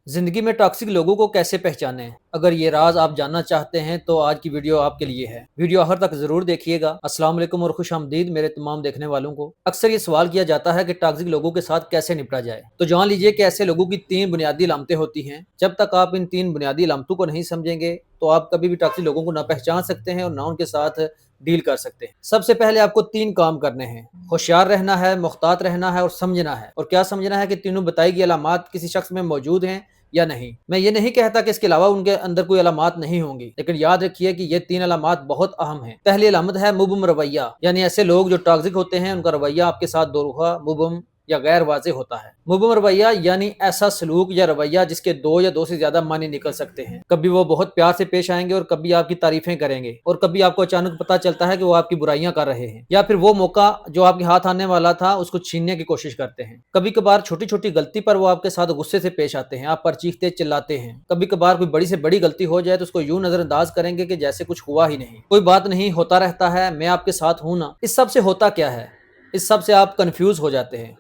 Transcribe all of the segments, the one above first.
जिंदगी में टॉक्सिक लोगों को कैसे पहचानें? अगर ये राज आप जानना चाहते हैं तो आज की वीडियो आपके लिए है। वीडियो आखिर तक जरूर देखिएगा। अस्सलाम वालेकुम और खुश आमदीद मेरे तमाम देखने वालों को। अक्सर ये सवाल किया जाता है कि टॉक्सिक लोगों के साथ कैसे निपटा जाए। तो जान लीजिए कि ऐसे लोगों की 3 बुनियादी अलामतें होती हैं। जब तक आप इन 3 बुनियादी अलामतों को नहीं समझेंगे तो आप कभी भी टॉक्सिक लोगों को ना पहचान सकते हैं और ना उनके साथ डील कर सकते हैं। सबसे पहले आपको 3 काम करने हैं। होशियार रहना है, मुख्तात रहना है और समझना है। और क्या समझना है कि तीनों बताई गई अलामात किसी शख्स में मौजूद हैं या नहीं। मैं ये नहीं कहता कि इसके अलावा उनके अंदर कोई अलामात नहीं होंगी, लेकिन याद रखिए कि ये 3 अलामात बहुत अहम हैं। पहली अलामत है मुबम रवैया, यानी ऐसे लोग जो टॉक्सिक होते हैं उनका रवैया आपके साथ दोरुहा, मुबम या गैर वाज़ेह होता है। मुबम रवैया यानी ऐसा सलूक या रवैया जिसके 2 या 2 से ज्यादा मानी निकल सकते हैं। कभी वो बहुत प्यार से पेश आएंगे और कभी आपकी तारीफें करेंगे, और कभी आपको अचानक पता चलता है कि वो आपकी बुराइयां कर रहे हैं, या फिर वो मौका जो आपके हाथ आने वाला था उसको छीनने की कोशिश करते हैं। कभी कभार छोटी छोटी गलती पर वो आपके साथ गुस्से से पेश आते हैं, आप पर चीखते चिल्लाते हैं। कभी कभार कोई बड़ी से बड़ी गलती हो जाए तो उसको यूं नजरअंदाज करेंगे कि जैसे कुछ हुआ ही नहीं, कोई बात नहीं, होता रहता है, मैं आपके साथ हूं ना। इस सब से होता क्या है? इस सब से आप कंफ्यूज हो जाते हैं।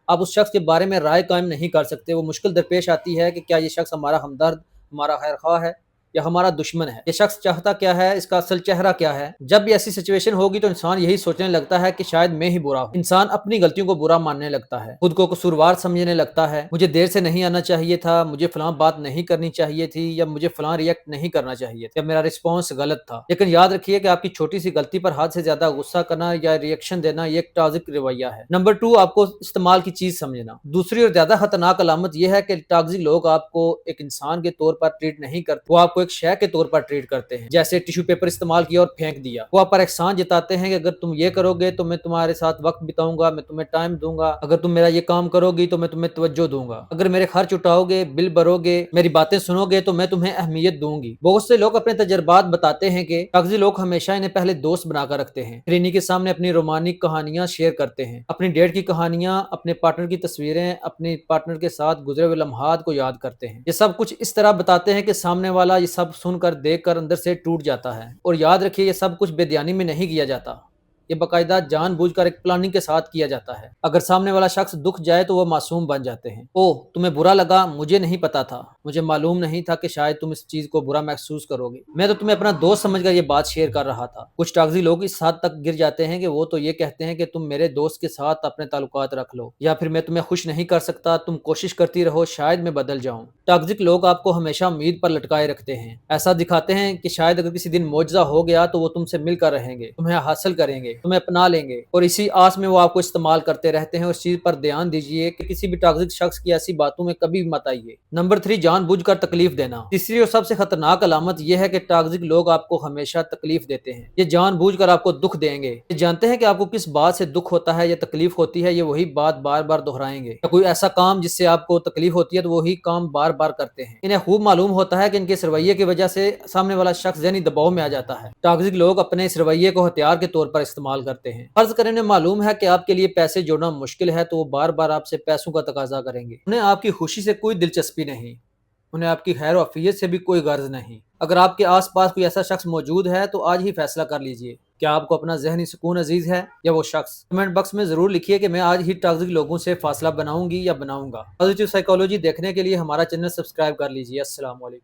आप उस शख्स के बारे में राय कायम नहीं कर सकते। वो मुश्किल दरपेश आती है कि क्या ये शख्स हमारा हमदर्द, हमारा खैरख्वाह है या हमारा दुश्मन है। ये शख्स चाहता क्या है, इसका असल चेहरा क्या है। जब भी ऐसी सिचुएशन होगी तो इंसान यही सोचने लगता है कि शायद मैं ही बुरा हूँ। इंसान अपनी गलतियों को बुरा मानने लगता है, खुद को कसूरवार समझने लगता है। मुझे देर से नहीं आना चाहिए था, मुझे फलां बात नहीं करनी चाहिए थी, या मुझे फलां रिएक्ट नहीं करना चाहिए था, या मेरा रिस्पॉन्स गलत था। लेकिन याद रखिए कि आपकी छोटी सी गलती पर हाथ से ज्यादा गुस्सा करना या रिएक्शन देना ये एक टॉक्सिक रवैया है। नंबर 2, आपको इस्तेमाल की चीज समझना। दूसरी और ज्यादा खतरनाक अलामत यह है कि टॉक्सिक लोग आपको एक इंसान के तौर पर ट्रीट नहीं करते, वो आपको एक शय के तौर पर ट्रीट करते हैं। जैसे टिश्यू पेपर इस्तेमाल किया और फेंक दिया। वो आप पर एहसान जताते हैं कि अगर तुम ये करोगे तो मैं तुम्हारे साथ वक्त बिताऊंगा, मैं तुम्हें टाइम दूंगा, अगर तुम मेरा ये काम करोगी तो मैं तुम्हें तवज्जो दूंगा, अगर मेरे खर्च उठाओगे, बिल भरोगे, मेरी बातें सुनोगे तो मैं तुम्हें अहमियत दूंगी। बहुत से लोग अपने तजर्बात बताते हैं कि टॉक्सिक लोग हमेशा इन्हें पहले दोस्त बनाकर रखते हैं, फिर इन्हीं के सामने अपनी रोमांटिक कहानियां शेयर करते हैं, अपनी डेट की कहानियां, अपने पार्टनर की तस्वीरें, अपने पार्टनर के साथ गुजरे हुए लम्हात को याद करते हैं। ये सब कुछ इस तरह बताते हैं कि सामने वाला ये सब सुनकर देखकर अंदर से टूट जाता है। और याद रखिए ये सब कुछ बेध्यानी में नहीं किया जाता, ये बाकायदा जानबूझकर एक प्लानिंग के साथ किया जाता है। अगर सामने वाला शख्स दुख जाए तो वो मासूम बन जाते हैं। ओह, तुम्हें बुरा लगा, मुझे नहीं पता था, मुझे मालूम नहीं था कि शायद तुम इस चीज को बुरा महसूस करोगे, मैं तो तुम्हें अपना दोस्त समझकर ये बात शेयर कर रहा था। कुछ टॉक्सिक लोग इस हद तक गिर जाते हैं कि वो तो ये कहते हैं कि तुम मेरे दोस्त के साथ अपने ताल्लुकात रख लो, या फिर मैं तुम्हें खुश नहीं कर सकता, तुम कोशिश करती रहो, शायद मैं बदल जाऊं। टॉक्सिक लोग आपको हमेशा उम्मीद पर लटकाए रखते हैं, ऐसा दिखाते हैं कि शायद अगर किसी दिन मौजज़ा हो गया तो वो तुमसे मिलकर रहेंगे, तुम्हें हासिल करेंगे, तुम्हें अपना लेंगे, और इसी आस में वो आपको इस्तेमाल करते रहते हैं। उस चीज पर ध्यान दीजिए कि किसी भी टॉक्सिक शख्स की ऐसी बातों में कभी भी मत आइए। नंबर 3, जानबूझकर तकलीफ देना। तीसरी और सबसे खतरनाक अलामत यह है कि टॉक्सिक लोग आपको हमेशा तकलीफ देते हैं। ये जानबूझकर आपको दुख देंगे। ये जानते हैं कि आपको किस बात से दुख होता है या तकलीफ होती है, ये वही बात बार बार दोहराएंगे। या कोई ऐसा काम जिससे आपको तकलीफ होती है तो वही काम बार बार करते हैं। इन्हें खूब मालूम होता है कि इनके इस रवैये की वजह से सामने वाला शख्स ज़हनी दबाव में आ जाता है। टॉक्सिक लोग अपने इस रवैये को हथियार के तौर पर इस्तेमाल करते हैं। फर्ज करें उन्हें मालूम है कि आपके लिए पैसे जोड़ना मुश्किल है, तो वो बार बार आपसे पैसों का तकाजा करेंगे। उन्हें आपकी खुशी से कोई दिलचस्पी नहीं, उन्हें आपकी खैर वफियत से भी कोई गर्ज नहीं। अगर आपके आसपास कोई ऐसा शख्स मौजूद है तो आज ही फैसला कर लीजिए, क्या आपको अपना जहनी सुकून अजीज है या वो शख्स। कमेंट बॉक्स में जरूर लिखिए कि मैं आज ही टॉक्सिक लोगों से फासला बनाऊंगी या बनाऊंगा। पॉजिटिव साइकोलॉजी देखने के लिए हमारा चैनल सब्सक्राइब कर लीजिए। अस्सलाम वालेकुम।